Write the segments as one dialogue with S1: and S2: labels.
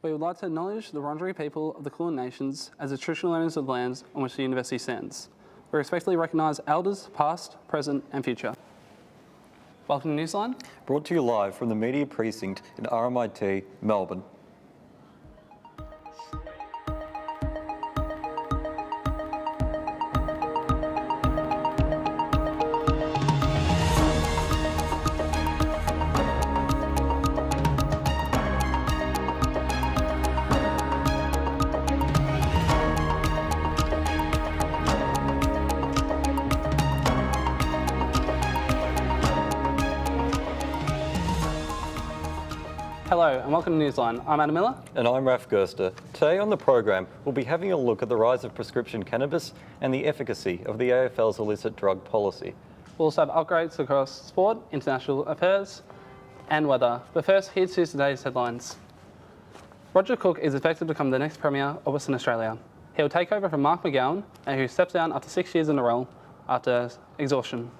S1: We would like to acknowledge the Wurundjeri people of the Kulin Nations as the traditional owners of the lands on which the university stands. We respectfully recognise elders past, present and future. Welcome to Newsline.
S2: Brought to you live from the Media Precinct in RMIT, Melbourne.
S1: Hello and welcome to Newsline. I'm Adam Miller.
S2: And I'm Raf Gerster. Today on the program, we'll be having a look at the rise of prescription cannabis and the efficacy of the AFL's illicit drug policy.
S1: We'll also have upgrades across sport, international affairs and weather. But first, here's today's headlines. Roger Cook is expected to become the next Premier of Western Australia. He'll take over from Mark McGowan, who steps down after 6 years in the role after exhaustion.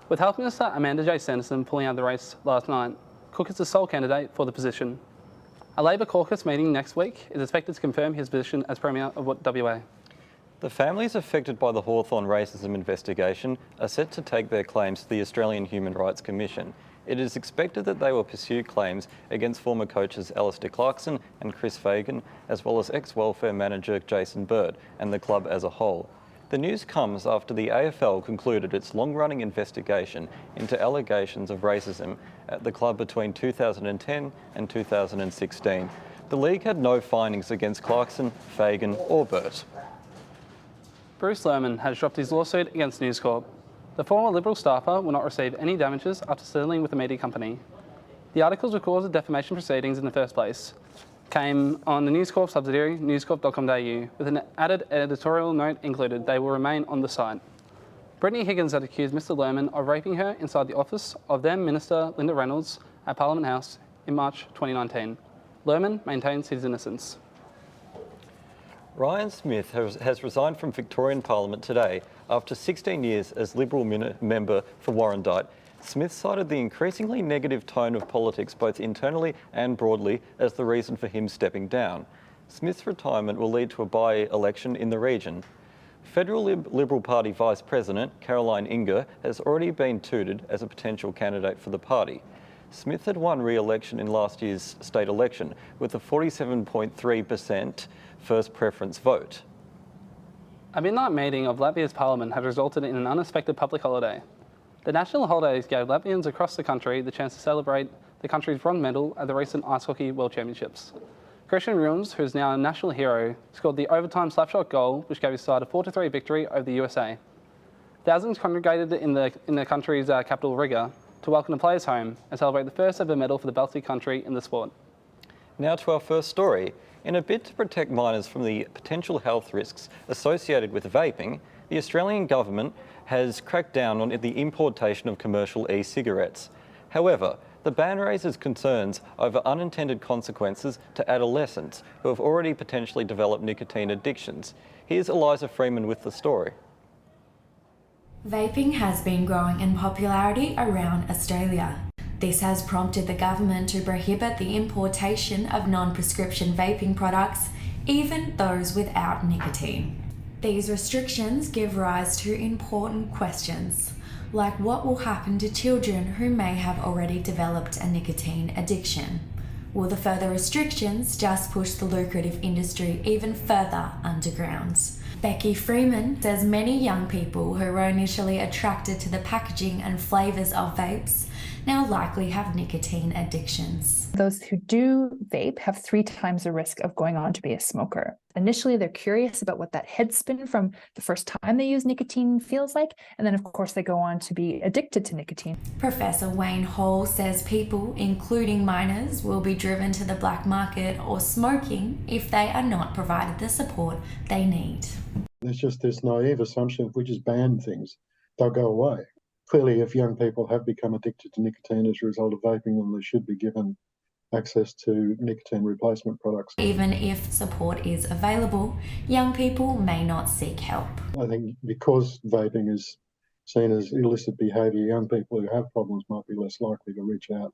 S1: With Health Minister Amanda J. Sanderson pulling out of the race last night, Cook is the sole candidate for the position. A Labor caucus meeting next week is expected to confirm his position as Premier of WA.
S2: The families affected by the Hawthorn racism investigation are set to take their claims to the Australian Human Rights Commission. It is expected that they will pursue claims against former coaches Alistair Clarkson and Chris Fagan, as well as ex-welfare manager Jason Bird and the club as a whole. The news comes after the AFL concluded its long-running investigation into allegations of racism at the club between 2010 and 2016. The league had no findings against Clarkson, Fagan or Burt.
S1: Bruce Lerman has dropped his lawsuit against News Corp. The former Liberal staffer will not receive any damages after settling with the media company. The articles which caused the defamation proceedings in the first place came on the News Corp subsidiary, newscorp.com.au, with an added editorial note included. They will remain on the site. Brittany Higgins had accused Mr Lerman of raping her inside the office of then Minister Linda Reynolds at Parliament House in March 2019. Lerman maintains his innocence.
S2: Ryan Smith has resigned from Victorian Parliament today after 16 years as Liberal member for Warrandyte. Smith cited the increasingly negative tone of politics both internally and broadly as the reason for him stepping down. Smith's retirement will lead to a by-election in the region. Federal Liberal Party Vice President Caroline Inger has already been touted as a potential candidate for the party. Smith had won re-election in last year's state election with a 47.3% first preference vote.
S1: A midnight meeting of Latvia's parliament had resulted in an unexpected public holiday. The national holidays gave Latvians across the country the chance to celebrate the country's bronze medal at the recent Ice Hockey World Championships. Christian Runes, who is now a national hero, scored the overtime slapshot goal which gave his side a 4-3 victory over the USA. Thousands congregated in the country's capital Riga to welcome the players home and celebrate the first ever medal for the Baltic country in the sport.
S2: Now to our first story. In a bid to protect minors from the potential health risks associated with vaping, the Australian government has cracked down on the importation of commercial e-cigarettes. However, the ban raises concerns over unintended consequences to adolescents who have already potentially developed nicotine addictions. Here's Eliza Freeman with the story.
S3: Vaping has been growing in popularity around Australia. This has prompted the government to prohibit the importation of non-prescription vaping products, even those without nicotine. These restrictions give rise to important questions, like what will happen to children who may have already developed a nicotine addiction? Will the further restrictions just push the lucrative industry even further underground? Becky Freeman says many young people who were initially attracted to the packaging and flavours of vapes now likely have nicotine addictions.
S4: Those who do vape have 3 times the risk of going on to be a smoker. Initially, they're curious about what that head spin from the first time they use nicotine feels like, and then of course they go on to be addicted to nicotine.
S3: Professor Wayne Hall says people, including minors, will be driven to the black market or smoking if they are not provided the support they need.
S5: There's just this naive assumption if we just ban things, they'll go away. Clearly, if young people have become addicted to nicotine as a result of vaping, then they should be given access to nicotine replacement products.
S3: Even if support is available, young people may not seek help.
S5: I think because vaping is seen as illicit behaviour, young people who have problems might be less likely to reach out.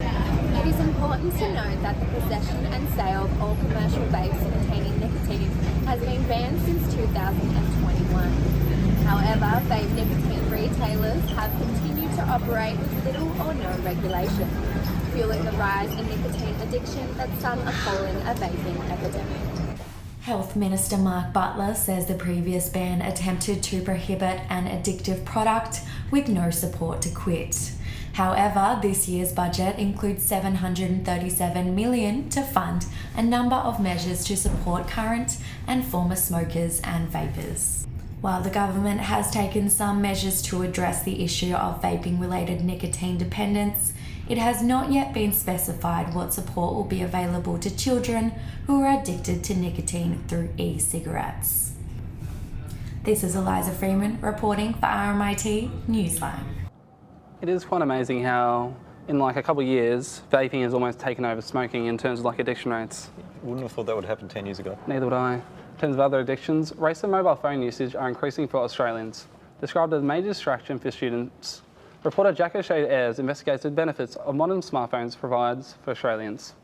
S6: It is important to note that the possession and sale of all commercial vapes containing nicotine has been banned since 2021. However, vape nicotine retailers have continued to operate with little or no regulation, fueling the rise in nicotine addiction that some are calling a vaping epidemic.
S3: Health Minister Mark Butler says the previous ban attempted to prohibit an addictive product with no support to quit. However, this year's budget includes $737 million to fund a number of measures to support current and former smokers and vapers. While the government has taken some measures to address the issue of vaping-related nicotine dependence, it has not yet been specified what support will be available to children who are addicted to nicotine through e-cigarettes. This is Eliza Freeman reporting for RMIT Newsline.
S1: It is quite amazing how in like a couple of years, vaping has almost taken over smoking in terms of like addiction rates.
S2: Wouldn't have thought that would happen 10 years ago.
S1: Neither would I. In terms of other addictions, race and mobile phone usage are increasing for Australians. Described as a major distraction for students, reporter Jack O'Shea Ayres investigates the benefits of modern smartphones provides for Australians.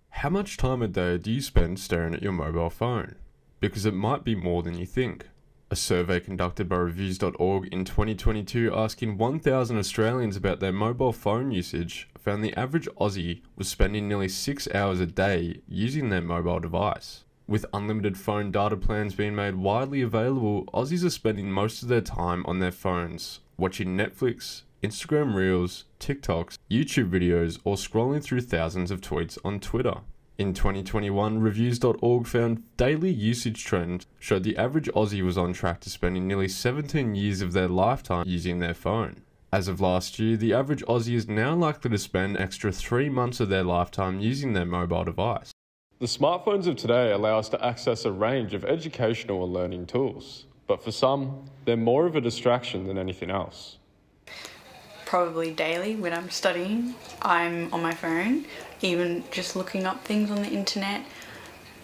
S7: How much time a day do you spend staring at your mobile phone? Because it might be more than you think. A survey conducted by reviews.org in 2022 asking 1,000 Australians about their mobile phone usage found the average Aussie was spending nearly 6 hours a day using their mobile device. With unlimited phone data plans being made widely available, Aussies are spending most of their time on their phones, watching Netflix, Instagram Reels, TikToks, YouTube videos, or scrolling through thousands of tweets on Twitter. In 2021, reviews.org found daily usage trends showed the average Aussie was on track to spending nearly 17 years of their lifetime using their phone. As of last year, the average Aussie is now likely to spend an extra 3 months of their lifetime using their mobile device.
S8: The smartphones of today allow us to access a range of educational and learning tools, but for some, they're more of a distraction than anything else.
S9: Probably daily when I'm studying, I'm on my phone, even just looking up things on the internet,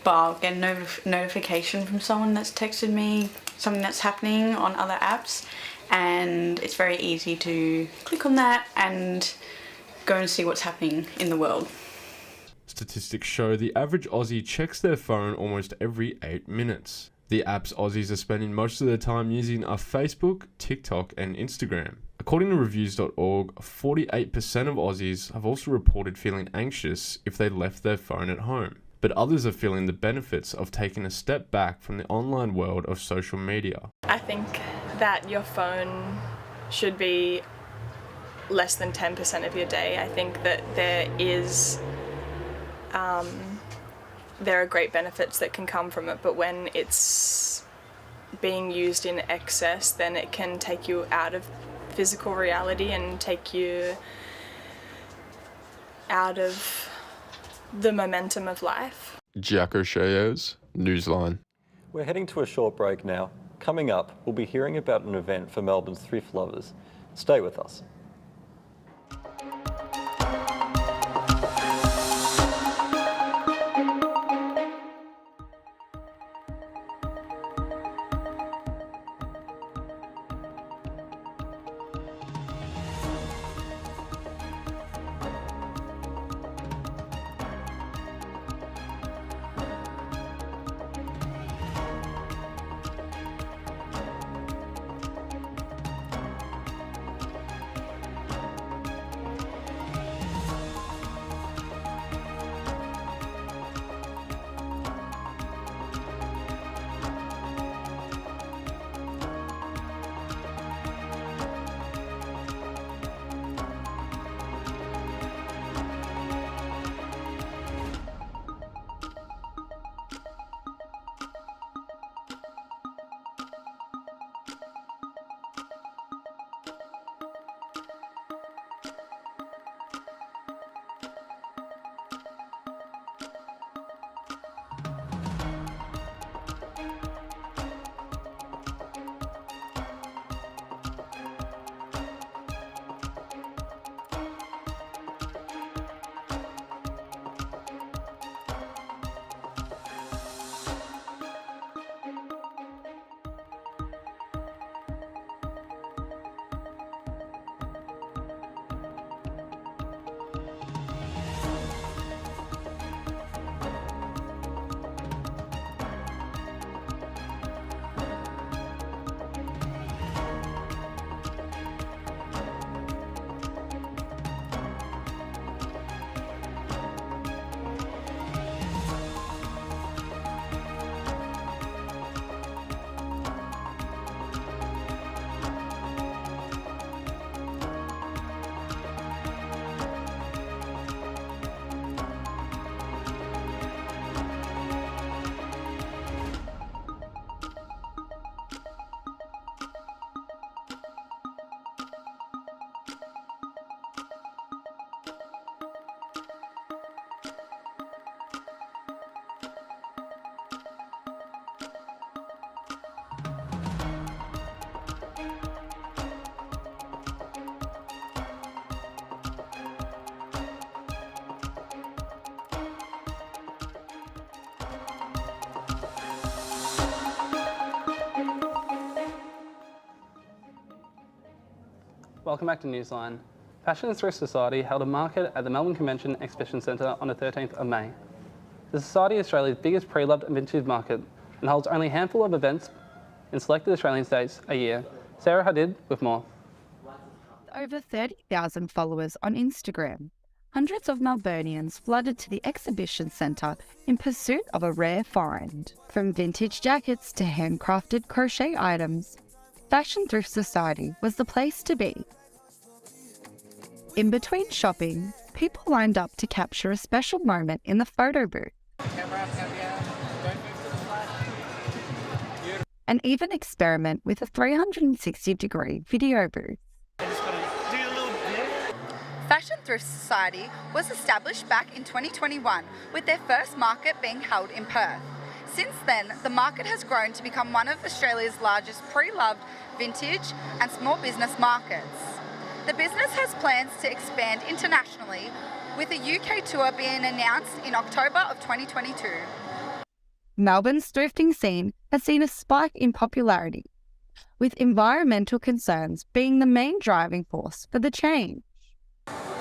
S9: but I'll get a notification from someone that's texted me something that's happening on other apps, and it's very easy to click on that and go and see what's happening in the world.
S7: Statistics show the average Aussie checks their phone almost every 8 minutes. The apps Aussies are spending most of their time using are Facebook, TikTok, and Instagram. According to reviews.org, 48% of Aussies have also reported feeling anxious if they left their phone at home, but others are feeling the benefits of taking a step back from the online world of social media.
S10: I think that your phone should be less than 10% of your day. I think that there are great benefits that can come from it, but when it's being used in excess, then it can take you out of physical reality and take you out of the momentum of life.
S8: Jack O'Shea Ayres, Newsline.
S2: We're heading to a short break now. Coming up, we'll be hearing about an event for Melbourne's thrift lovers. Stay with us.
S1: Welcome back to Newsline. Fashion and Thrift Society held a market at the Melbourne Convention Exhibition Centre on the 13th of May. The Society is Australia's biggest pre-loved and vintage market and holds only a handful of events in selected Australian states a year. Sarah Hadid with more.
S11: Over 30,000 followers on Instagram, hundreds of Melburnians flooded to the exhibition centre in pursuit of a rare find. From vintage jackets to handcrafted crochet items, Fashion Thrift Society was the place to be. In between shopping, people lined up to capture a special moment in the photo booth. And even experiment with a 360-degree video booth.
S12: Fashion Thrift Society was established back in 2021 with their first market being held in Perth. Since then, the market has grown to become one of Australia's largest pre-loved vintage and small business markets. The business has plans to expand internationally, with a UK tour being announced in October of 2022.
S11: Melbourne's thrifting scene has seen a spike in popularity, with environmental concerns being the main driving force for the change.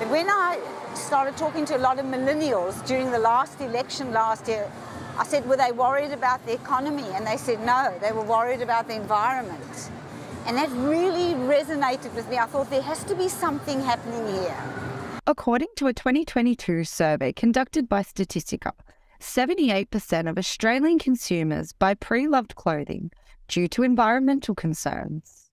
S13: When I started talking to a lot of millennials during the last election last year, I said, were they worried about the economy? And they said no, they were worried about the environment. And that really resonated with me. I thought there has to be something happening here.
S11: According to a 2022 survey conducted by Statistica, 78% of Australian consumers buy pre-loved clothing due to environmental concerns.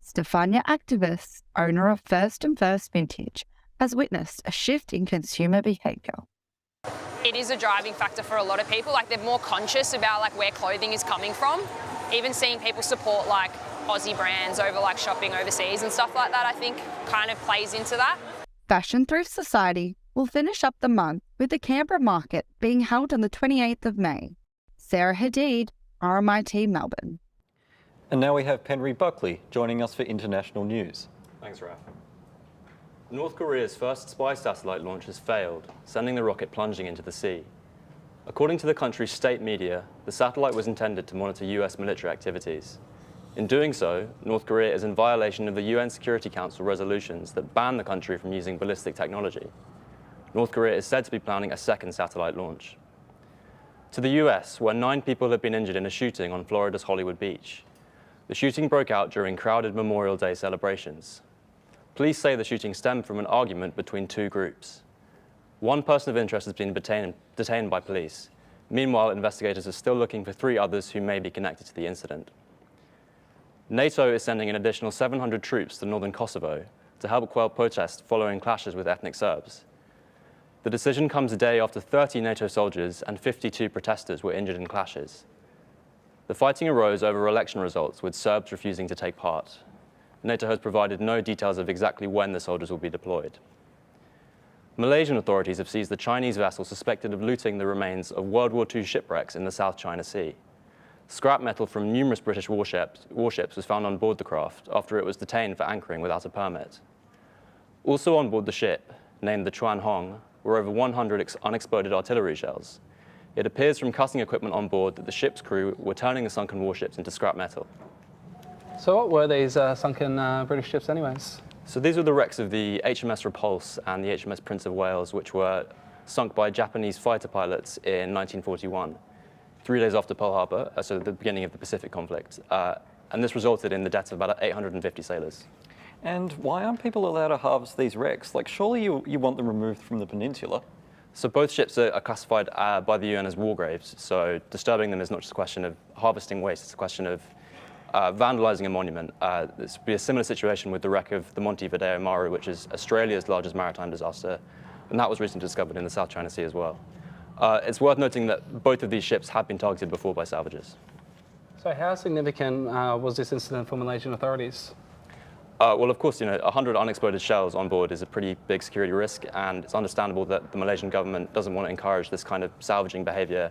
S11: Stefania Activist, owner of First and First Vintage, has witnessed a shift in consumer behaviour.
S14: It is a driving factor for a lot of people. Like, they're more conscious about like where clothing is coming from. Even seeing people support like Aussie brands over like shopping overseas and stuff like that, I think kind of plays into that.
S11: Fashion Thrift Society will finish up the month with the Canberra market being held on the 28th of May. Sarah Hadid, RMIT Melbourne.
S2: And now we have Penry Buckley joining us for international news.
S15: Thanks, Raf. North Korea's first spy satellite launch has failed, sending the rocket plunging into the sea. According to the country's state media, the satellite was intended to monitor US military activities. In doing so, North Korea is in violation of the UN Security Council resolutions that ban the country from using ballistic technology. North Korea is said to be planning a second satellite launch. To the US, where 9 people have been injured in a shooting on Florida's Hollywood Beach. The shooting broke out during crowded Memorial Day celebrations. Police say the shooting stemmed from an argument between 2 groups. One person of interest has been detained by police. Meanwhile, investigators are still looking for 3 others who may be connected to the incident. NATO is sending an additional 700 troops to northern Kosovo to help quell protests following clashes with ethnic Serbs. The decision comes a day after 30 NATO soldiers and 52 protesters were injured in clashes. The fighting arose over election results, with Serbs refusing to take part. NATO has provided no details of exactly when the soldiers will be deployed. Malaysian authorities have seized the Chinese vessel suspected of looting the remains of World War II shipwrecks in the South China Sea. Scrap metal from numerous British warships was found on board the craft after it was detained for anchoring without a permit. Also on board the ship, named the Chuan Hong, were over 100 unexploded artillery shells. It appears from cutting equipment on board that the ship's crew were turning the sunken warships into scrap metal.
S1: So what were these sunken British ships anyways?
S15: So these were the wrecks of the HMS Repulse and the HMS Prince of Wales, which were sunk by Japanese fighter pilots in 1941. 3 days after Pearl Harbor, so the beginning of the Pacific conflict. And this resulted in the deaths of about 850 sailors.
S2: And why aren't people allowed to harvest these wrecks? Like, surely you want them removed from the peninsula?
S15: So both ships are classified by the UN as war graves. So disturbing them is not just a question of harvesting waste, it's a question of vandalising a monument. This would be a similar situation with the wreck of the Montevideo Maru, which is Australia's largest maritime disaster. And that was recently discovered in the South China Sea as well. It's worth noting that both of these ships have been targeted before by salvagers.
S1: So how significant was this incident for Malaysian authorities?
S15: Well, of course, 100 unexploded shells on board is a pretty big security risk, and it's understandable that the Malaysian government doesn't want to encourage this kind of salvaging behaviour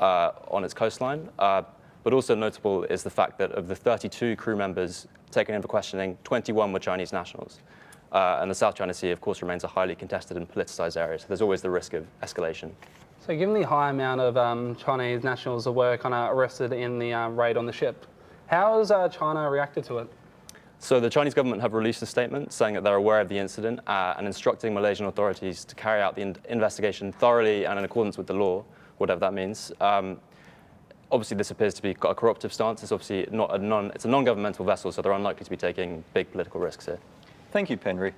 S15: on its coastline. But also notable is the fact that of the 32 crew members taken in for questioning, 21 were Chinese nationals. And the South China Sea, of course, remains a highly contested and politicised area, so there's always the risk of escalation.
S1: So given the high amount of Chinese nationals that were kind of arrested in the raid on the ship, how has China reacted to it?
S15: So the Chinese government have released a statement saying that they're aware of the incident and instructing Malaysian authorities to carry out the investigation thoroughly and in accordance with the law, whatever that means. Obviously, this appears to be a corruptive stance. It's obviously not it's a non-governmental vessel, so they're unlikely to be taking big political risks here.
S2: Thank you, Penry.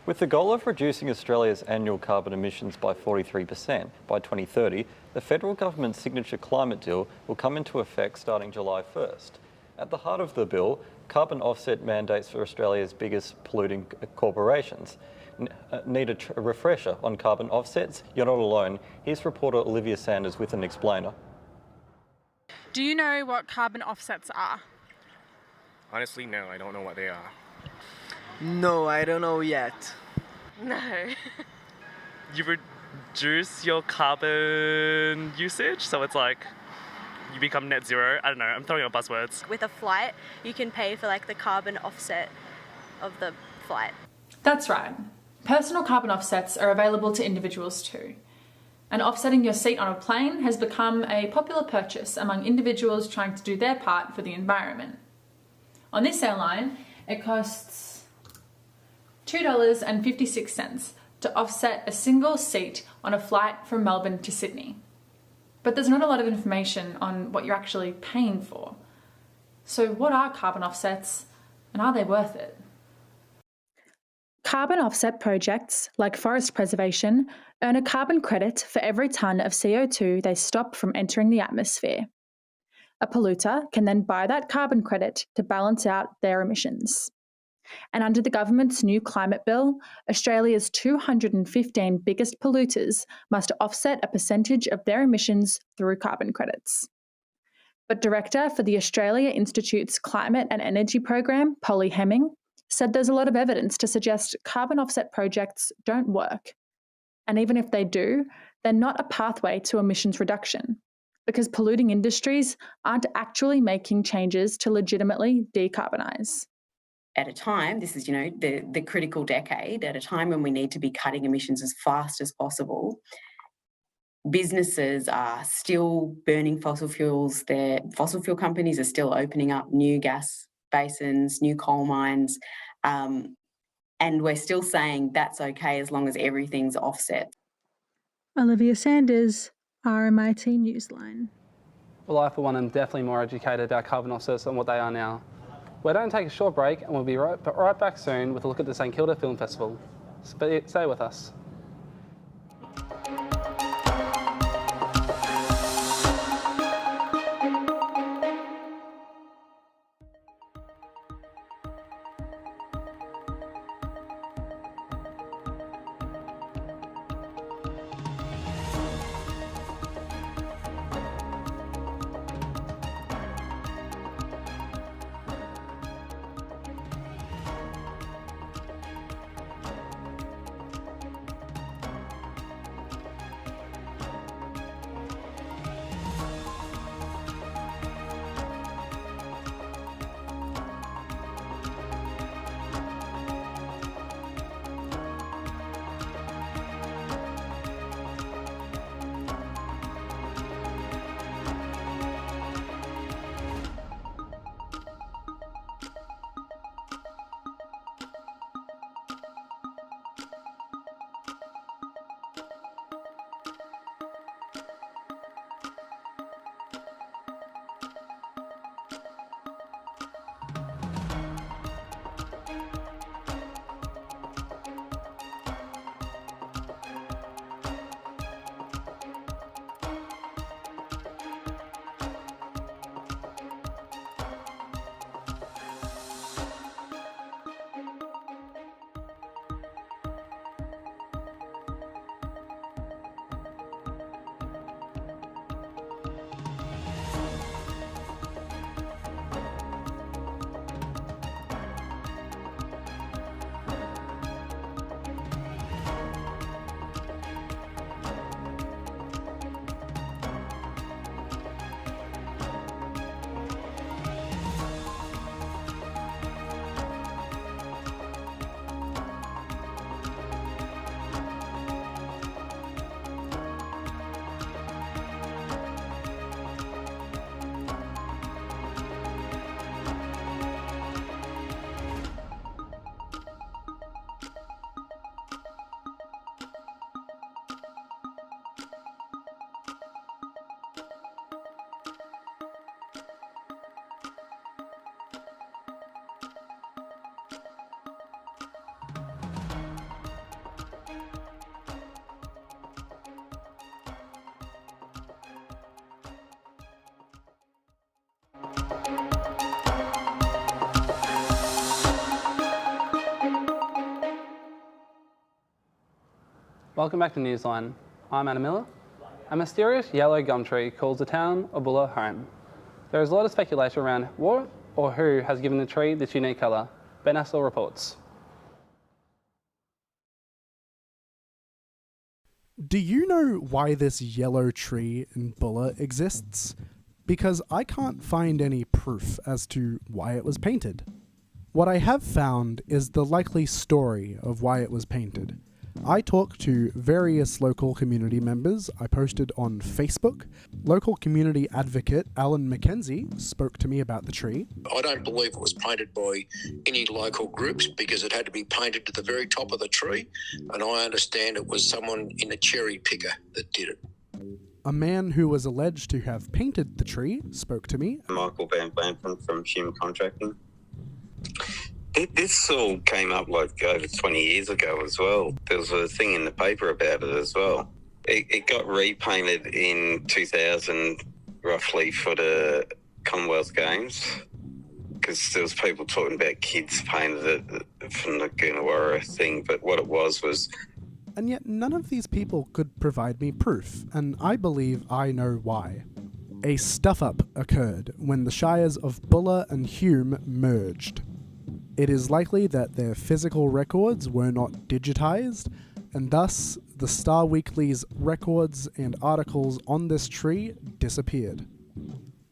S2: With the goal of reducing Australia's annual carbon emissions by 43% by 2030, the federal government's signature climate deal will come into effect starting July 1st. At the heart of the bill, carbon offset mandates for Australia's biggest polluting corporations. Need a refresher on carbon offsets? You're not alone. Here's reporter Olivia Sanders with an explainer.
S16: Do you know what carbon offsets are?
S17: Honestly, no, I don't know what they are.
S18: No, I don't know yet.
S16: No.
S17: You reduce your carbon usage, so it's like you become net zero. I don't know, I'm throwing out buzzwords.
S19: With a flight, you can pay for like the carbon offset of the flight.
S20: That's right. Personal carbon offsets are available to individuals too. And offsetting your seat on a plane has become a popular purchase among individuals trying to do their part for the environment. On this airline, it costs $2.56 to offset a single seat on a flight from Melbourne to Sydney. But there's not a lot of information on what you're actually paying for. So what are carbon offsets and are they worth it?
S4: Carbon offset projects, like forest preservation, earn a carbon credit for every tonne of CO2 they stop from entering the atmosphere. A polluter can then buy that carbon credit to balance out their emissions. And under the government's new climate bill, Australia's 215 biggest polluters must offset a percentage of their emissions through carbon credits. But Director for the Australia Institute's Climate and Energy Program, Polly Hemming, said there's a lot of evidence to suggest carbon offset projects don't work. And even if they do, they're not a pathway to emissions reduction, because polluting industries aren't actually making changes to legitimately decarbonise.
S21: At a time, this is, the critical decade, at a time when we need to be cutting emissions as fast as possible, businesses are still burning fossil fuels. Their fossil fuel companies are still opening up new gas basins, new coal mines, and we're still saying that's okay as long as everything's offset.
S4: Olivia Sanders, RMIT Newsline.
S1: Well, I, for one, am definitely more educated about carbon offsets than what they are now. We're going to take a short break and we'll be right back soon with a look at the St Kilda Film Festival. Stay with us. Welcome back to Newsline. I'm Anna Miller. A mysterious yellow gum tree calls the town of Bulla home. There is a lot of speculation around what or who has given the tree this unique colour. Ben Hassel reports.
S5: Do you know why this yellow tree in Bulla exists? Because I can't find any proof as to why it was painted. What I have found is the likely story of why it was painted. I talked to various local community members I posted on Facebook. Local community advocate Alan McKenzie spoke to me about the tree.
S22: I don't believe it was painted by any local groups because it had to be painted to the very top of the tree, and I understand it was someone in a cherry picker that did it.
S5: A man who was alleged to have painted the tree spoke to me.
S23: Michael Van Blanton from Hume Contracting. This all came up like over 20 years ago as well. There was a thing in the paper about it as well. It got repainted in 2000 roughly for the Commonwealth Games because there was people talking about kids painted it from the Goonawara thing, but what it was...
S5: And yet none of these people could provide me proof, and I believe I know why. A stuff-up occurred when the shires of Bulla and Hume merged. It is likely that their physical records were not digitized, and thus the Star Weekly's records and articles on this tree disappeared.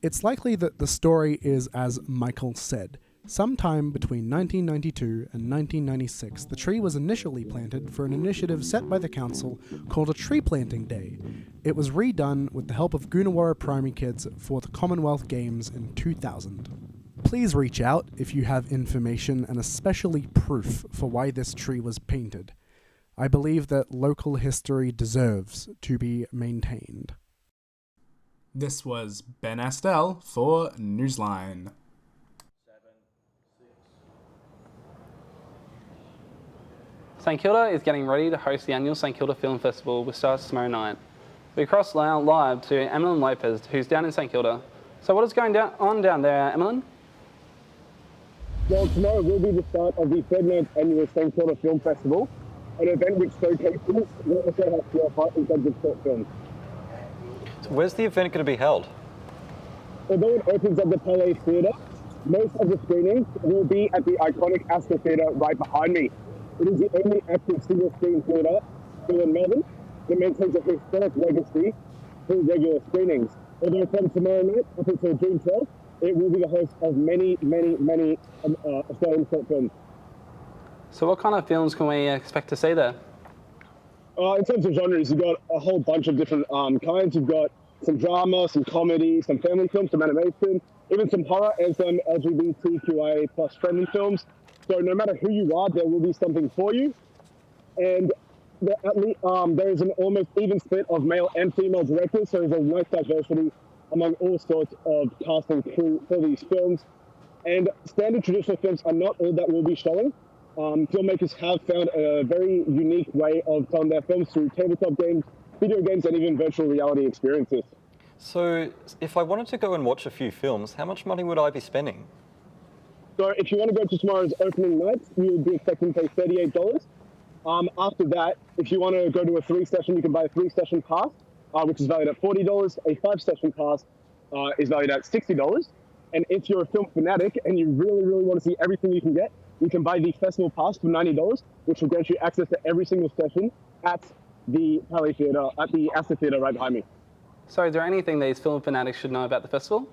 S5: It's likely that the story is as Michael said. Sometime between 1992 and 1996, the tree was initially planted for an initiative set by the council called a Tree Planting Day. It was redone with the help of Goonawara primary kids for the Commonwealth Games in 2000. Please reach out if you have information and especially proof for why this tree was painted. I believe that local history deserves to be maintained.
S24: This was Ben Astel for Newsline.
S1: St Kilda is getting ready to host the annual St Kilda Film Festival, which starts tomorrow night. We cross now live to Emmeline Lopez, who's down in St Kilda. So what is going on down there, Emmeline?
S25: Well, tomorrow will be the start of the 39th annual St Kilda Film Festival, an event which showcases what Australia has to offer in terms of short films.
S2: So where's the event going to be held?
S25: Although it opens at the Palais Theatre, most of the screenings will be at the iconic Astor Theatre right behind me. It is the only active single-screen theatre still in Melbourne that maintains a historic legacy through regular screenings. Although from tomorrow night up until June 12th, it will be the host of many Australian short films.
S1: So what kind of films can we expect to see there?
S25: In terms of genres, you've got a whole bunch of different kinds. You've got some drama, some comedy, some family films, some animation, even some horror and some LGBTQIA plus friendly films. So no matter who you are, there will be something for you. And there is an almost even split of male and female directors, so there's a nice diversity among all sorts of cast and crew for these films. And standard traditional films are not all that we'll be showing. Filmmakers have found a very unique way of telling their films through tabletop games, video games, and even virtual reality experiences.
S2: So if I wanted to go and watch a few films, how much money would I be spending?
S25: So if you want to go to tomorrow's opening night, you will be expecting to pay $38. After that, if you want to go to a 3-session, you can buy a 3-session pass, which is valued at $40. A 5-session pass is valued at $60. And if you're a film fanatic and you really, really want to see everything you can get, you can buy the festival pass for $90, which will grant you access to every single session at the Palais Theatre, at the Astor Theatre right behind me.
S1: So is there anything these film fanatics should know about the festival?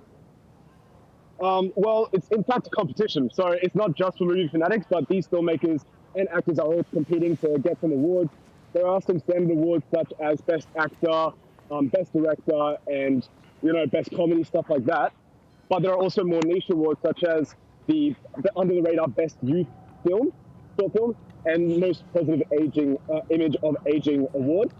S25: Well, it's in fact a competition. So it's not just for movie fanatics, but these filmmakers and actors are all competing to get some awards. There are some standard awards such as Best Actor, Best Director, and Best Comedy, stuff like that. But there are also more niche awards such as the under the radar Best Youth Film, Short Film, and Most Positive Aging Image of Aging Award.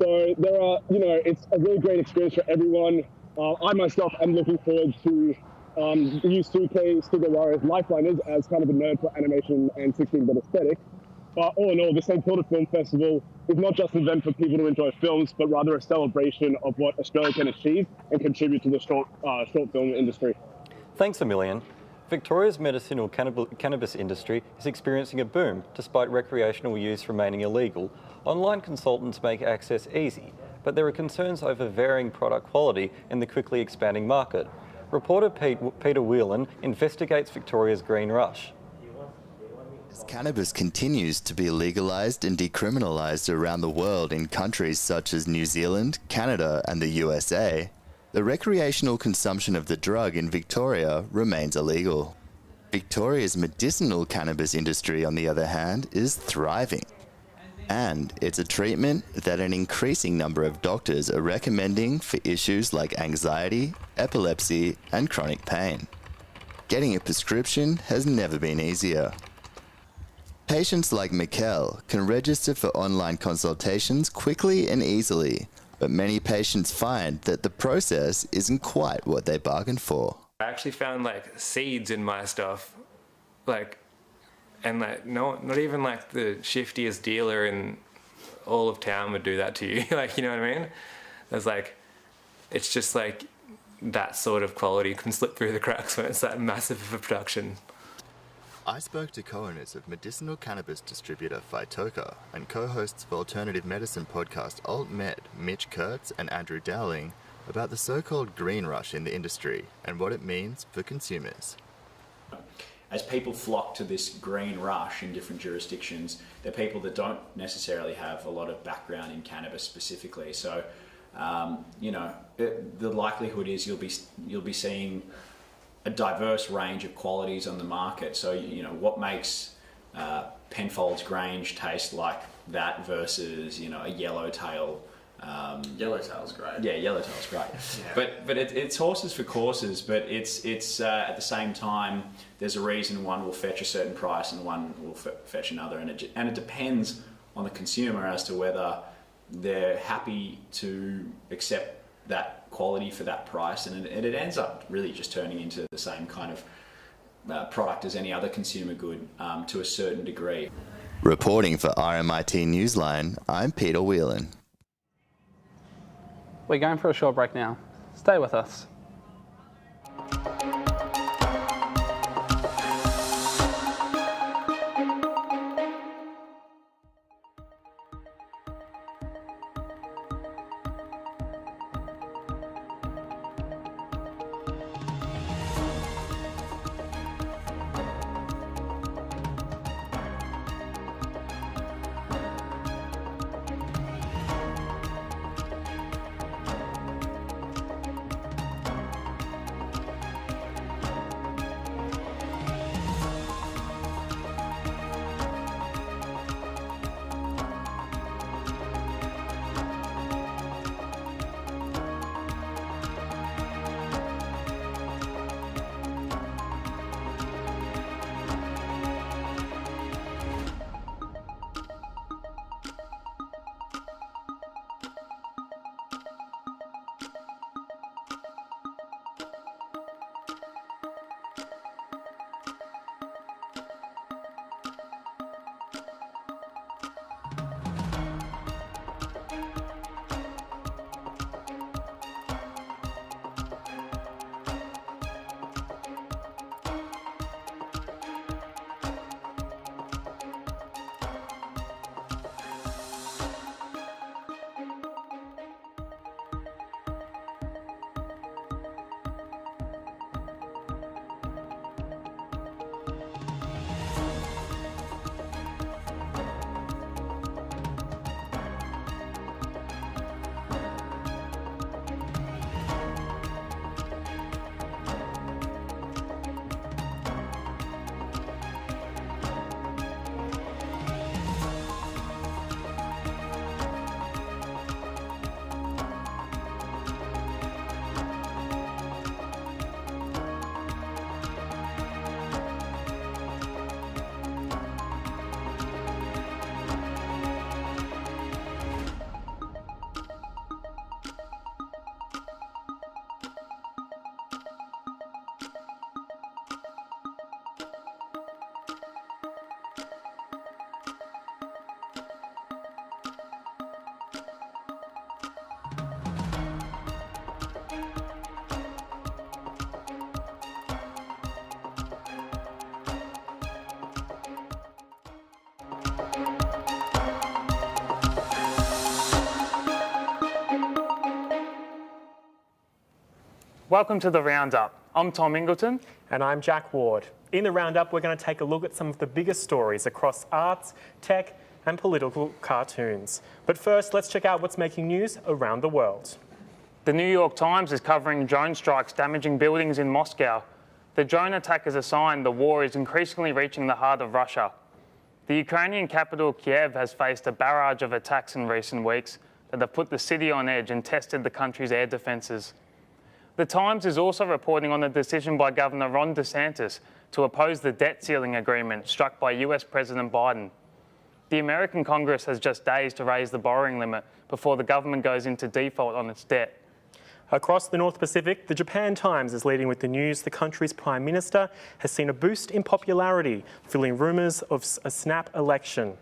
S25: So there are, it's a really great experience for everyone. I myself am looking forward to Yusuke Sugawara's Lifeline is as kind of a nerd for animation and 16-bit aesthetic. But all in all, the St Kilda Film Festival is not just an event for people to enjoy films, but rather a celebration of what Australia can achieve and contribute to the short film industry.
S2: Thanks a million. Victoria's medicinal cannabis industry is experiencing a boom despite recreational use remaining illegal Online consultants make access easy, but there are concerns over varying product quality in the quickly expanding market. Reporter Peter Whelan investigates Victoria's green rush.
S3: As cannabis continues to be legalised and decriminalised around the world in countries such as New Zealand, Canada and the USA, the recreational consumption of the drug in Victoria remains illegal. Victoria's medicinal cannabis industry, on the other hand, is thriving. And it's a treatment that an increasing number of doctors are recommending for issues like anxiety, epilepsy, and chronic pain. Getting a prescription has never been easier. Patients like Mikkel can register for online consultations quickly and easily, but many patients find that the process isn't quite what they bargained for.
S6: I actually found like seeds in my stuff, and not even like the shiftiest dealer in all of town would do that to you. You know what I mean? There's it's just that sort of quality can slip through the cracks when it's that massive of a production.
S3: I spoke to co-owners of medicinal cannabis distributor Phytoka and co-hosts of alternative medicine podcast Alt Med, Mitch Kurtz and Andrew Dowling, about the so-called green rush in the industry and what it means for consumers.
S7: As people flock to this green rush in different jurisdictions, they're people that don't necessarily have a lot of background in cannabis specifically. So, the likelihood is you'll be seeing a diverse range of qualities on the market. So, what makes Penfolds Grange taste like that versus, a Yellowtail.
S9: Yellowtail's great.
S7: Yeah, Yellowtail's great. Yeah. But it's horses for courses. But it's at the same time, there's a reason one will fetch a certain price and one will fetch another, and it depends on the consumer as to whether they're happy to accept that quality for that price, and it ends up really just turning into the same kind of product as any other consumer good to a certain degree.
S3: Reporting for RMIT Newsline, I'm Peter Whelan.
S1: We're going for a short break now. Stay with us.
S8: Welcome to the Roundup. I'm Tom Ingleton.
S10: And I'm Jack Ward. In the Roundup, we're going to take a look at some of the biggest stories across arts, tech, and political cartoons. But first, let's check out what's making news around the world.
S8: The New York Times is covering drone strikes damaging buildings in Moscow. The drone attack is a sign the war is increasingly reaching the heart of Russia. The Ukrainian capital Kiev has faced a barrage of attacks in recent weeks that have put the city on edge and tested the country's air defences. The Times is also reporting on the decision by Governor Ron DeSantis to oppose the debt ceiling agreement struck by US President Biden. The American Congress has just days to raise the borrowing limit before the government goes into default on its debt.
S10: Across the North Pacific, the Japan Times is leading with the news the country's Prime Minister has seen a boost in popularity, fueling rumours of a snap election.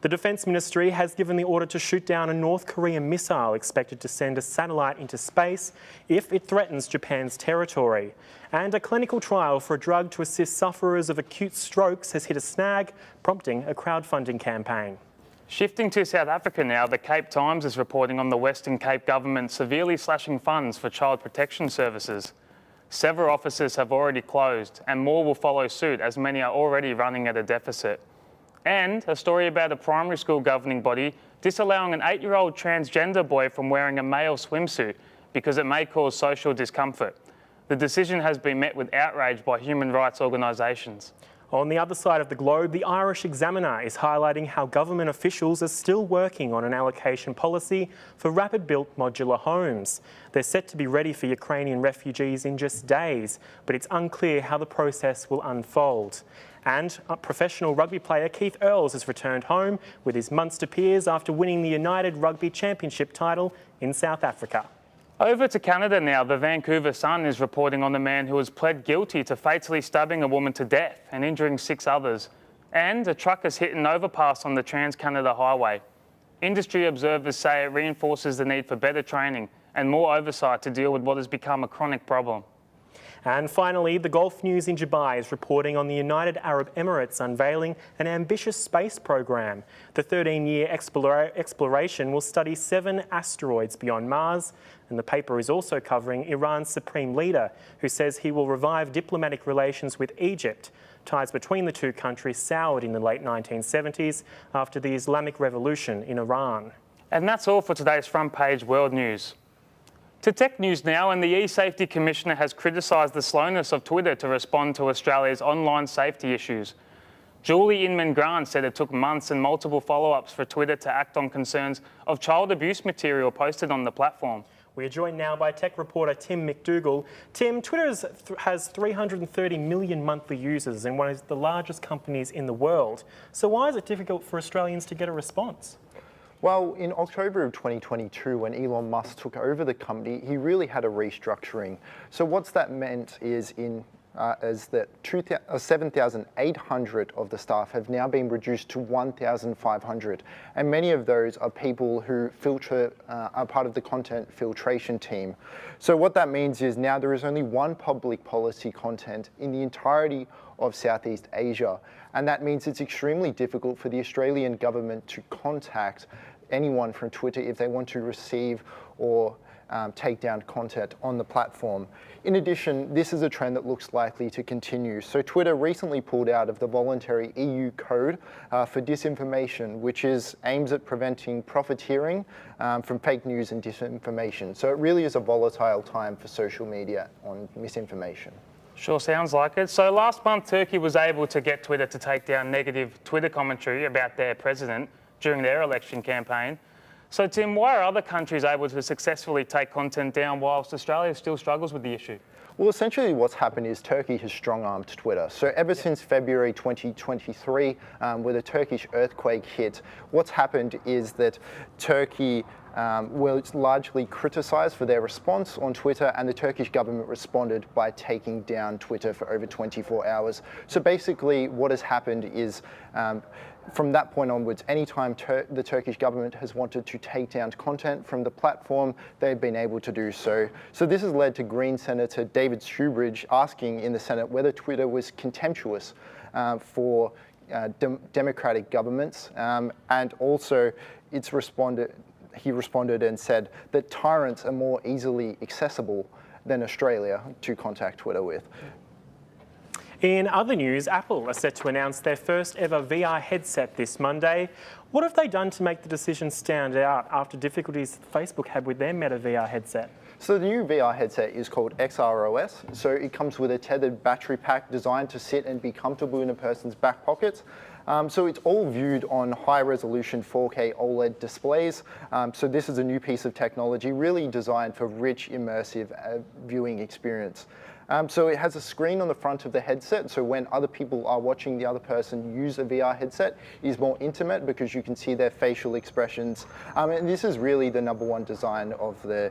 S10: The Defence Ministry has given the order to shoot down a North Korean missile expected to send a satellite into space if it threatens Japan's territory. And a clinical trial for a drug to assist sufferers of acute strokes has hit a snag, prompting a crowdfunding campaign.
S8: Shifting to South Africa now, the Cape Times is reporting on the Western Cape government severely slashing funds for child protection services. Several offices have already closed and more will follow suit as many are already running at a deficit. And a story about a primary school governing body disallowing an 8-year-old transgender boy from wearing a male swimsuit because it may cause social discomfort. The decision has been met with outrage by human rights organisations.
S10: On the other side of the globe, the Irish Examiner is highlighting how government officials are still working on an allocation policy for rapid-built modular homes. They're set to be ready for Ukrainian refugees in just days, but it's unclear how the process will unfold. And professional rugby player Keith Earls has returned home with his Munster peers after winning the United Rugby Championship title in South Africa.
S8: Over to Canada now, the Vancouver Sun is reporting on the man who has pled guilty to fatally stabbing a woman to death and injuring 6 others. And a truck has hit an overpass on the Trans-Canada Highway. Industry observers say it reinforces the need for better training and more oversight to deal with what has become a chronic problem.
S10: And finally, the Gulf News in Dubai is reporting on the United Arab Emirates unveiling an ambitious space program. The 13-year exploration will study 7 asteroids beyond Mars, and the paper is also covering Iran's supreme leader, who says he will revive diplomatic relations with Egypt. Ties between the two countries soured in the late 1970s after the Islamic Revolution in Iran.
S8: And that's all for today's front page world news. To tech news now, and the e-Safety Commissioner has criticised the slowness of Twitter to respond to Australia's online safety issues. Julie Inman-Grant said it took months and multiple follow-ups for Twitter to act on concerns of child abuse material posted on the platform.
S10: We are joined now by tech reporter Tim McDougall. Tim, Twitter has 330 million monthly users and one of the largest companies in the world. So why is it difficult for Australians to get a response?
S12: Well, in October of 2022, when Elon Musk took over the company, he really had a restructuring. So what's that meant is that 7,800 of the staff have now been reduced to 1,500. And many of those are people who are part of the content filtration team. So what that means is now there is only one public policy content in the entirety of Southeast Asia. And that means it's extremely difficult for the Australian government to contact anyone from Twitter if they want to receive or take down content on the platform. In addition, this is a trend that looks likely to continue. So Twitter recently pulled out of the voluntary EU code for disinformation, which aims at preventing profiteering from fake news and disinformation. So it really is a volatile time for social media on misinformation.
S8: Sure sounds like it. So last month, Turkey was able to get Twitter to take down negative Twitter commentary about their president during their election campaign. So Tim, why are other countries able to successfully take content down whilst Australia still struggles with the issue?
S12: Well, essentially what's happened is Turkey has strong-armed Twitter. So ever since February 2023, where the Turkish earthquake hit, what's happened is that Turkey was largely criticised for their response on Twitter, and the Turkish government responded by taking down Twitter for over 24 hours. So basically what has happened is from that point onwards, anytime the Turkish government has wanted to take down content from the platform, they've been able to do so. So this has led to Green Senator David Shoebridge asking in the Senate whether Twitter was contemptuous for democratic governments, and also he responded and said that tyrants are more easily accessible than Australia to contact Twitter with.
S10: In other news, Apple are set to announce their first ever VR headset this Monday. What have they done to make the decision stand out after difficulties Facebook had with their Meta VR headset?
S12: So the new VR headset is called XROS. So it comes with a tethered battery pack designed to sit and be comfortable in a person's back pockets. So it's all viewed on high-resolution 4K OLED displays. So this is a new piece of technology really designed for rich, immersive viewing experience. So it has a screen on the front of the headset, so when other people are watching the other person use a VR headset, it is more intimate because you can see their facial expressions. And this is really the #1 design of the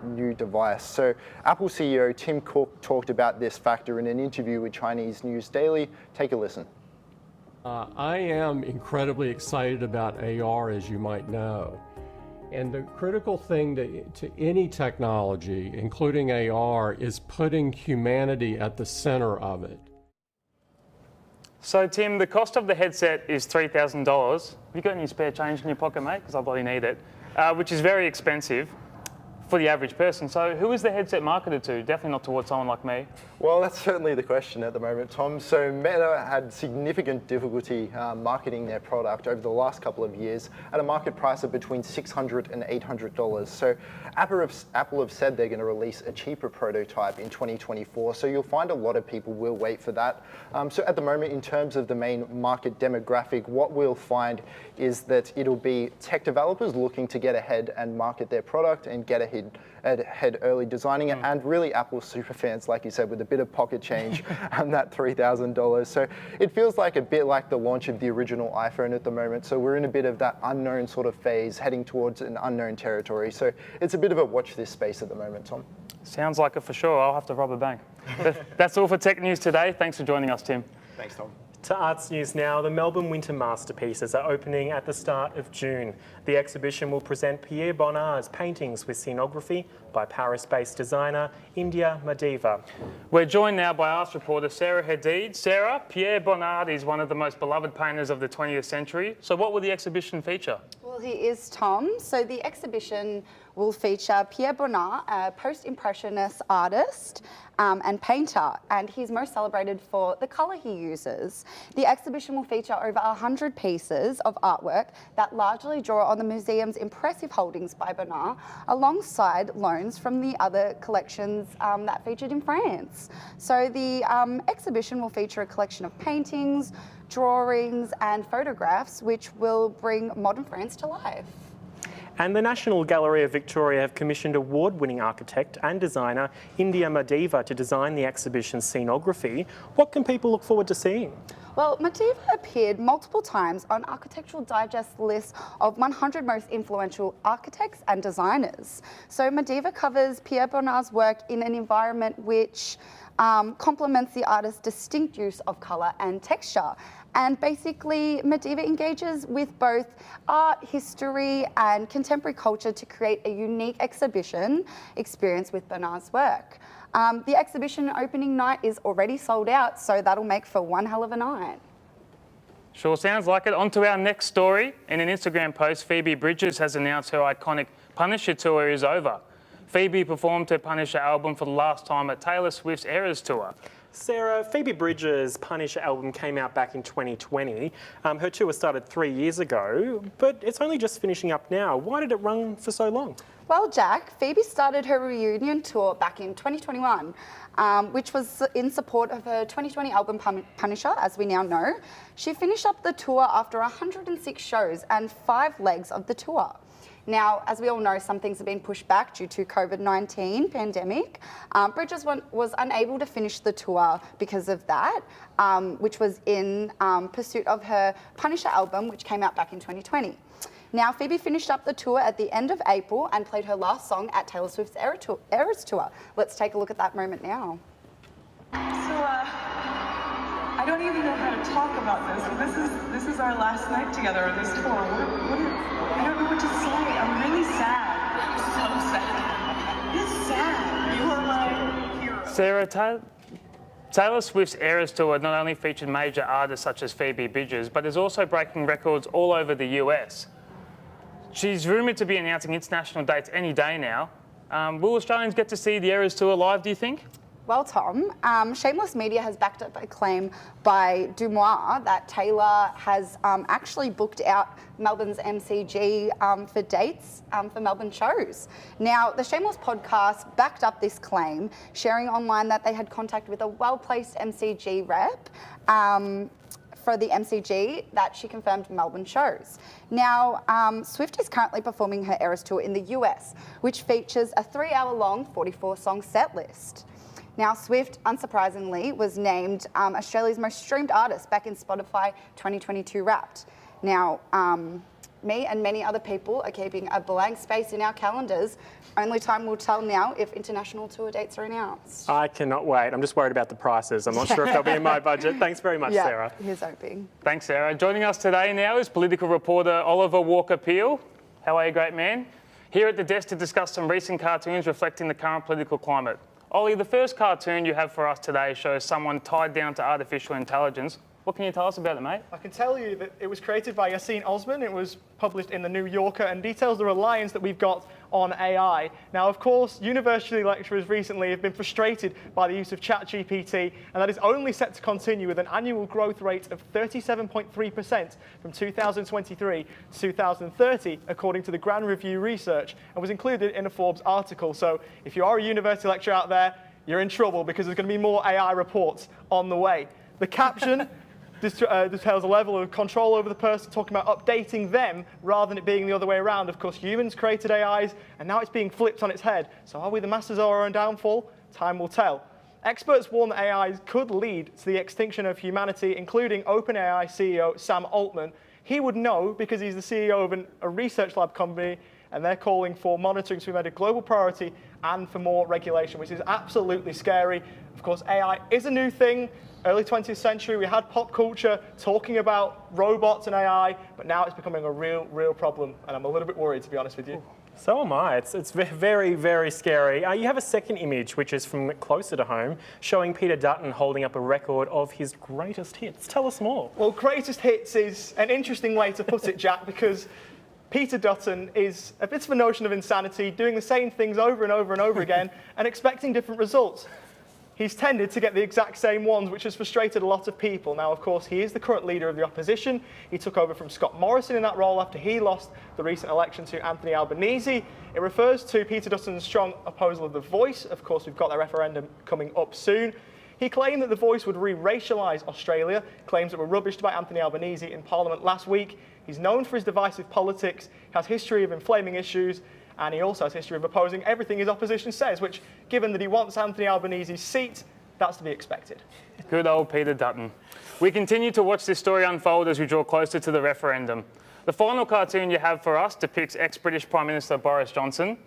S12: new device. So Apple CEO Tim Cook talked about this factor in an interview with Chinese News Daily. Take a listen.
S11: I am incredibly excited about AR, as you might know. And the critical thing to any technology, including AR, is putting humanity at the center of it.
S8: So, Tim, the cost of the headset is $3,000. Have you got any spare change in your pocket, mate? Because I bloody need it. Which is very expensive for the average person. So who is the headset marketed to? Definitely not towards someone like me.
S12: Well, that's certainly the question at the moment, Tom. So Meta had significant difficulty marketing their product over the last couple of years at a market price of between $600 and $800. So Apple have said they're going to release a cheaper prototype in 2024. So you'll find a lot of people will wait for that. So at the moment, in terms of the main market demographic, what we'll find is that it'll be tech developers looking to get ahead and market their product and get ahead early designing it, and really Apple super fans, like you said, with a bit of pocket change and that $3,000. So it feels like a bit like the launch of the original iPhone at the moment. So we're in a bit of that unknown sort of phase, heading towards an unknown territory. So it's a bit of a watch this space at the moment, Tom.
S8: Sounds like it for sure. I'll have to rob a bank. That's all for Tech News today. Thanks for joining us, Tim.
S12: Thanks, Tom.
S10: To arts news now, the Melbourne Winter Masterpieces are opening at the start of June. The exhibition will present Pierre Bonnard's paintings with scenography by Paris-based designer India Madiva.
S8: We're joined now by arts reporter Sarah Hadid. Sarah, Pierre Bonnard is one of the most beloved painters of the 20th century. So what will the exhibition feature?
S13: Well, he is, Tom. So the exhibition will feature Pierre Bonnard, a post-impressionist artist and painter, and he's most celebrated for the colour he uses. The exhibition will feature over 100 pieces of artwork that largely draw on the museum's impressive holdings by Bonnard, alongside loans from the other collections that featured in France. So the exhibition will feature a collection of paintings, drawings and photographs which will bring modern France to life.
S10: And the National Gallery of Victoria have commissioned award-winning architect and designer India Madiva to design the exhibition's scenography. What can people look forward to seeing?
S13: Well, Madiva appeared multiple times on Architectural Digest's list of 100 most influential architects and designers. So Madiva covers Pierre Bonnard's work in an environment which complements the artist's distinct use of colour and texture. And basically, Madiva engages with both art, history and contemporary culture to create a unique exhibition experience with Bonnard's work. The exhibition opening night is already sold out, so that'll make for one hell of a night.
S8: Sure sounds like it. On to our next story. In an Instagram post, Phoebe Bridgers has announced her iconic Punisher tour is over. Phoebe performed her Punisher album for the last time at Taylor Swift's Eras tour.
S10: Sarah, Phoebe Bridgers' Punisher album came out back in 2020. Her tour started 3 years ago, but it's only just finishing up now. Why did it run for so long?
S13: Well, Jack, Phoebe started her reunion tour back in 2021, which was in support of her 2020 album Punisher, as we now know. She finished up the tour after 106 shows and 5 legs of the tour. Now, as we all know, some things have been pushed back due to COVID-19 pandemic. Bridges was unable to finish the tour because of that, which was in pursuit of her Punisher album, which came out back in 2020. Now, Phoebe finished up the tour at the end of April and played her last song at Taylor Swift's Eras tour. Let's take a look at that moment now.
S14: So, I don't even know how to talk about this. This is our last night together on this tour. I don't know what to say. I'm really sad. I'm so sad. It's sad. You are my hero.
S8: Sarah, Taylor Swift's Eras tour not only featured major artists such as Phoebe Bridgers, but is also breaking records all over the US. She's rumoured to be announcing international dates any day now. Will Australians get to see the Eras Tour live, do you think?
S13: Well, Tom, Shameless Media has backed up a claim by Dumois that Taylor has actually booked out Melbourne's MCG for dates for Melbourne shows. Now, the Shameless podcast backed up this claim, sharing online that they had contact with a well-placed MCG rep for the MCG that she confirmed Melbourne shows. Now, Swift is currently performing her Eras Tour in the US, which features a 3-hour-long 44-song set list. Now, Swift, unsurprisingly, was named Australia's most streamed artist back in Spotify 2022 Wrapped. Now, me and many other people are keeping a blank space in our calendars. Only time will tell now if international tour dates are announced.
S10: I cannot wait. I'm just worried about the prices. I'm not sure if they'll be in my budget. Thanks very much, Sarah.
S13: Here's hoping.
S8: Thanks, Sarah. Joining us today now is political reporter Oliver Walker-Peel. How are you, great man? Here at the desk to discuss some recent cartoons reflecting the current political climate. Ollie, the first cartoon you have for us today shows someone tied down to artificial intelligence. What can you tell us about it, mate?
S15: I can tell you that it was created by Yassine Osman. It was published in the New Yorker and details the reliance that we've got on AI. Now, of course, university lecturers recently have been frustrated by the use of ChatGPT, and that is only set to continue with an annual growth rate of 37.3% from 2023 to 2030, according to the Grand Review research, and was included in a Forbes article. So if you are a university lecturer out there, you're in trouble because there's going to be more AI reports on the way. The caption details a level of control over the person, talking about updating them rather than it being the other way around. Of course, humans created AIs, and now it's being flipped on its head. So are we the masters of our own downfall? Time will tell. Experts warn that AIs could lead to the extinction of humanity, including OpenAI CEO Sam Altman. He would know because he's the CEO of a research lab company, and they're calling for monitoring to be made a global priority and for more regulation, which is absolutely scary. Of course, AI is a new thing. Early 20th century, we had pop culture talking about robots and AI, but now it's becoming a real problem, and I'm a little bit worried, to be honest with you.
S10: So am I. It's very, very scary. You have a second image, which is from closer to home, showing Peter Dutton holding up a record of his greatest hits. Tell us more.
S15: Well, greatest hits is an interesting way to put it, Jack, because Peter Dutton is a bit of a notion of insanity, doing the same things over and over and over again and expecting different results. He's tended to get the exact same ones, which has frustrated a lot of people. Now, of course, he is the current leader of the opposition. He took over from Scott Morrison in that role after he lost the recent election to Anthony Albanese. It refers to Peter Dutton's strong opposal of The Voice. Of course, we've got that referendum coming up soon. He claimed that The Voice would re-racialise Australia, claims that were rubbished by Anthony Albanese in Parliament last week. He's known for his divisive politics, has history of inflaming issues, and he also has a history of opposing everything his opposition says, which, given that he wants Anthony Albanese's seat, that's to be expected.
S8: Good old Peter Dutton. We continue to watch this story unfold as we draw closer to the referendum. The final cartoon you have for us depicts ex-British Prime Minister Boris Johnson.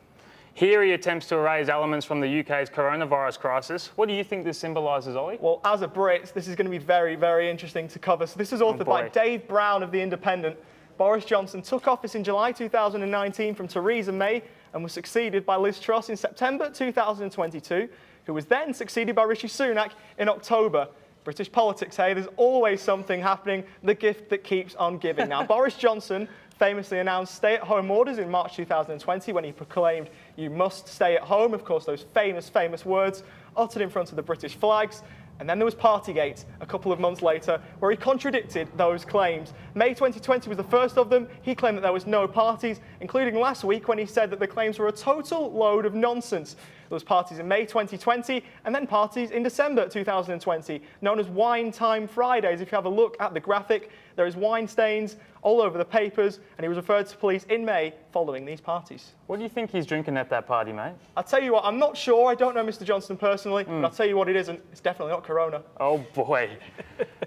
S8: Here he attempts to erase elements from the UK's coronavirus crisis. What do you think this symbolises, Ollie?
S15: Well, as a Brit, this is going to be very, very interesting to cover. So this is authored by Dave Brown of The Independent. Boris Johnson took office in July 2019 from Theresa May and was succeeded by Liz Truss in September 2022, who was then succeeded by Rishi Sunak in October. British politics, hey, there's always something happening, the gift that keeps on giving. Now, Boris Johnson famously announced stay-at-home orders in March 2020 when he proclaimed, "You must stay at home." Of course, those famous words uttered in front of the British flags. And then there was Partygate a couple of months later, where he contradicted those claims. May 2020 was the first of them. He claimed that there was no parties, including last week when he said that the claims were a total load of nonsense. There was parties in May 2020, and then parties in December 2020, known as Wine Time Fridays. If you have a look at the graphic, there is wine stains all over the papers, and he was referred to police in May following these parties.
S8: What do you think he's drinking at that party, mate?
S15: I'll tell you what, I'm not sure. I don't know Mr. Johnson personally, but I'll tell you what it isn't. It's definitely not Corona.
S8: Oh, boy.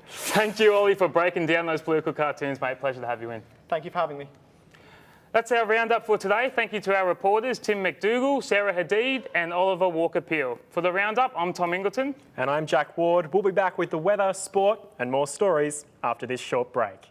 S8: Thank you, Ollie, for breaking down those political cartoons, mate. Pleasure to have you in.
S15: Thank you for having me.
S8: That's our roundup for today. Thank you to our reporters, Tim McDougall, Sarah Hadid, and Oliver Walker-Peel. For the roundup, I'm Tom Ingleton.
S10: And I'm Jack Ward. We'll be back with the weather, sport, and more stories after this short break.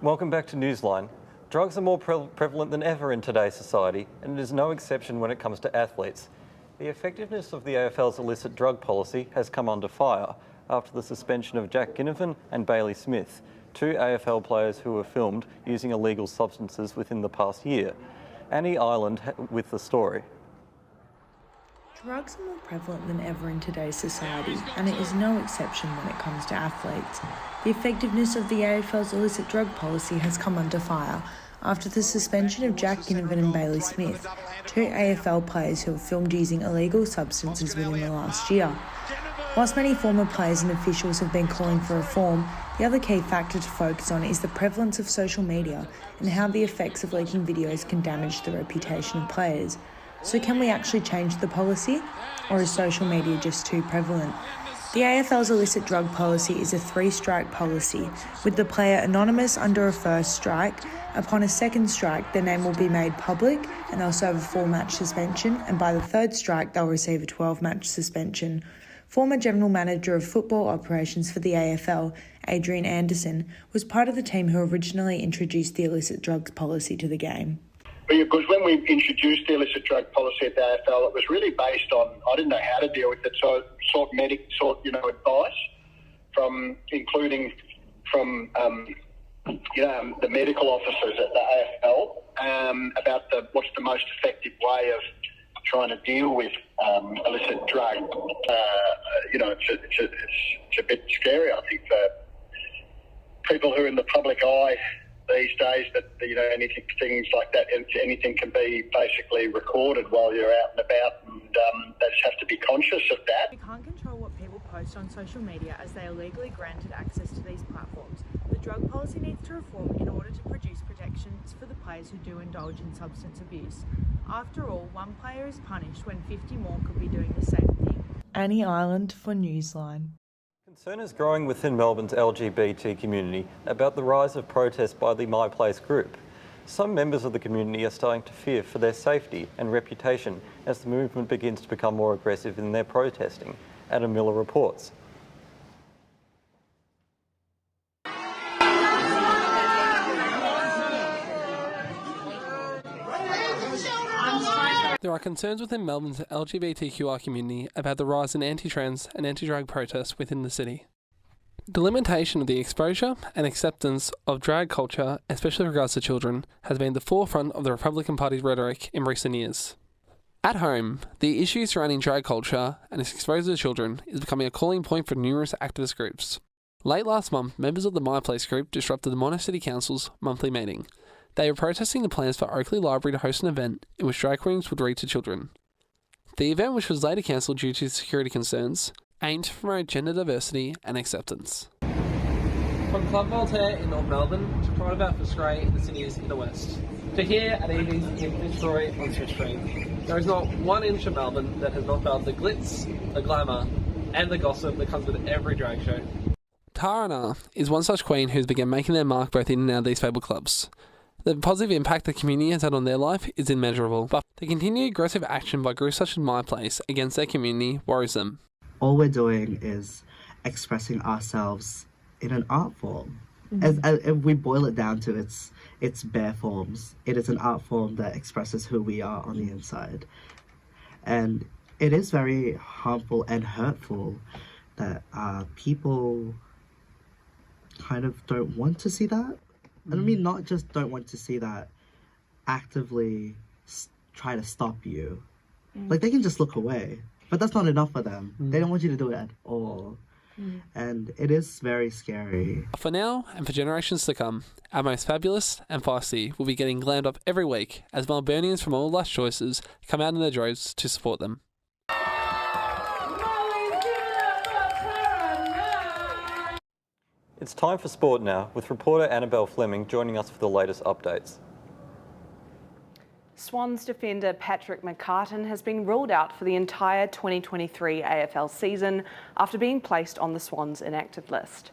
S2: Welcome back to Newsline. Drugs are more prevalent than ever in today's society, and it is no exception when it comes to athletes. The effectiveness of the AFL's illicit drug policy has come under fire after the suspension of Jack Ginnivan and Bailey Smith, two AFL players who were filmed using illegal substances within the past year. Annie Ireland with the story.
S16: Drugs are more prevalent than ever in today's society, and it is no exception when it comes to athletes. The effectiveness of the AFL's illicit drug policy has come under fire after the suspension of Jack Ginnivan and Bailey Smith, two AFL players who were filmed using illegal substances within the last year. Whilst many former players and officials have been calling for reform, the other key factor to focus on is the prevalence of social media and how the effects of leaking videos can damage the reputation of players. So can we actually change the policy, or is social media just too prevalent? The AFL's illicit drug policy is a 3-strike policy, with the player anonymous under a first strike. Upon a second strike, their name will be made public and they'll serve a 4-match suspension, and by the third strike, they'll receive a 12-match suspension. Former General Manager of Football Operations for the AFL, Adrian Anderson, was part of the team who originally introduced the illicit drugs policy to the game.
S17: Because when we introduced the illicit drug policy at the AFL, it was really based on, I didn't know how to deal with it, so I sought advice including from the medical officers at the AFL about what's the most effective way of trying to deal with illicit drug. It's a bit scary, I think, for people who are in the public eye these days, that things like that, anything can be basically recorded while you're out and about, and they just have to be conscious of that.
S16: We can't control what people post on social media as they are legally granted access to these platforms. The drug policy needs to reform in order to produce protections for the players who do indulge in substance abuse. After all, one player is punished when 50 more could be doing the same thing. Annie Ireland for Newsline.
S2: Concern is growing within Melbourne's LGBT community about the rise of protests by the My Place group. Some members of the community are starting to fear for their safety and reputation as the movement begins to become more aggressive in their protesting. Adam Miller reports.
S1: There are concerns within Melbourne's LGBTQIA community about the rise in anti-trans and anti-drug protests within the city. The limitation of the exposure and acceptance of drag culture, especially with regards to children, has been the forefront of the Republican Party's rhetoric in recent years. At home, the issue surrounding drag culture and its exposure to children is becoming a calling point for numerous activist groups. Late last month, members of the My Place group disrupted the Monash City Council's monthly meeting. They were protesting the plans for Oakley Library to host an event in which drag queens would read to children. The event, which was later cancelled due to security concerns, aimed to promote gender diversity and acceptance. From Club Voltaire in North Melbourne to Pride of Footscray in the cities in the west, to here at evenings in Fitzroy on Smith Street, there is not 1 inch of Melbourne that has not felt the glitz, the glamour, and the gossip that comes with every drag show. Tarana is one such queen who's begun making their mark both in and out of these fabled clubs. The positive impact the community has had on their life is immeasurable, but the continued aggressive action by groups such as My Place against their community worries them.
S18: All we're doing is expressing ourselves in an art form. As if we boil it down to its bare forms, it is an art form that expresses who we are on the inside. And it is very harmful and hurtful that people kind of don't want to see that. I mean, not just don't want to see that, actively try to stop you. Like, they can just look away, but that's not enough for them. They don't want you to do it at all. And it is very scary.
S1: For now, and for generations to come, our most fabulous and feisty will be getting glammed up every week as Melburnians from all life's choices come out in their droves to support them.
S2: It's time for sport now, with reporter Annabelle Fleming joining us for the latest updates.
S19: Swans defender Patrick McCartan has been ruled out for the entire 2023 AFL season after being placed on the Swans inactive list.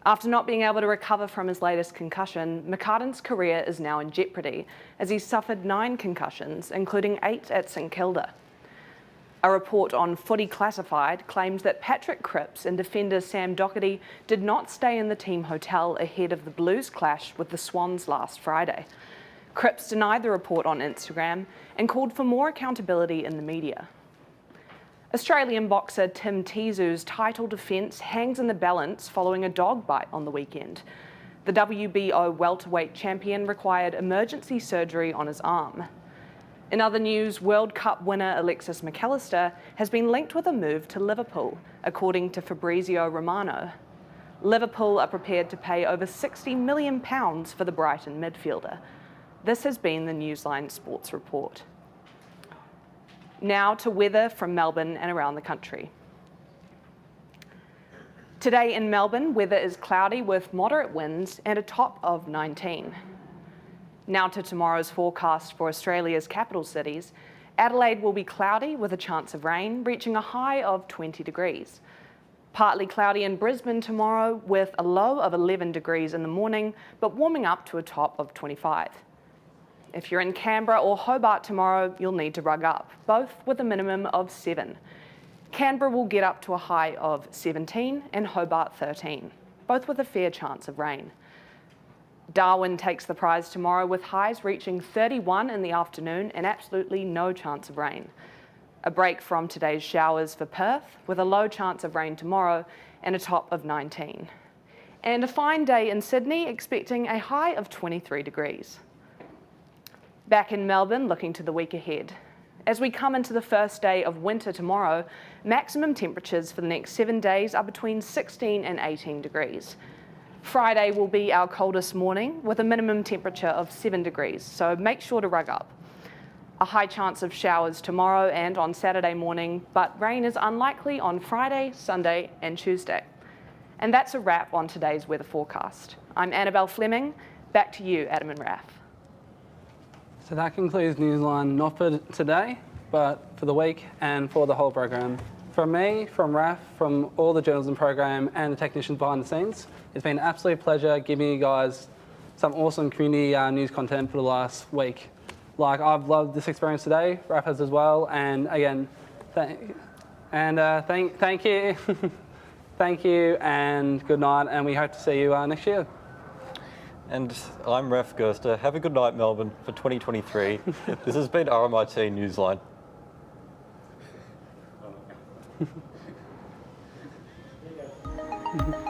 S19: After not being able to recover from his latest concussion, McCartan's career is now in jeopardy as he's suffered 9 concussions, including 8 at St Kilda. A report on Footy Classified claims that Patrick Cripps and defender Sam Doherty did not stay in the team hotel ahead of the Blues clash with the Swans last Friday. Cripps denied the report on Instagram and called for more accountability in the media. Australian boxer Tim Tszew's title defence hangs in the balance following a dog bite on the weekend. The WBO welterweight champion required emergency surgery on his arm. In other news, World Cup winner Alexis McAllister has been linked with a move to Liverpool, according to Fabrizio Romano. Liverpool are prepared to pay over £60 million for the Brighton midfielder. This has been the Newsline Sports Report. Now to weather from Melbourne and around the country. Today in Melbourne, weather is cloudy with moderate winds and a top of 19. Now to tomorrow's forecast for Australia's capital cities. Adelaide will be cloudy with a chance of rain, reaching a high of 20 degrees. Partly cloudy in Brisbane tomorrow with a low of 11 degrees in the morning, but warming up to a top of 25. If you're in Canberra or Hobart tomorrow, you'll need to rug up, both with a minimum of 7. Canberra will get up to a high of 17 and Hobart 13, both with a fair chance of rain. Darwin takes the prize tomorrow with highs reaching 31 in the afternoon and absolutely no chance of rain. A break from today's showers for Perth with a low chance of rain tomorrow and a top of 19. And a fine day in Sydney, expecting a high of 23 degrees. Back in Melbourne, looking to the week ahead. As we come into the first day of winter tomorrow, maximum temperatures for the next 7 days are between 16 and 18 degrees. Friday will be our coldest morning with a minimum temperature of 7 degrees, so make sure to rug up. A high chance of showers tomorrow and on Saturday morning, but rain is unlikely on Friday, Sunday and Tuesday. And that's a wrap on today's weather forecast. I'm Annabelle Fleming. Back to you, Adam and Raph.
S1: So that concludes Newsline, not for today, but for the week and for the whole program. From me, from Raph, from all the journalism program and the technicians behind the scenes, it's been an absolute pleasure giving you guys some awesome community news content for the last week. Like, I've loved this experience today, Raph has as well, and again, thank you. Thank you and good night, and we hope to see you next year.
S2: And I'm Raph Gerster. Have a good night, Melbourne, for 2023. This has been RMIT Newsline.
S1: Mm-hmm.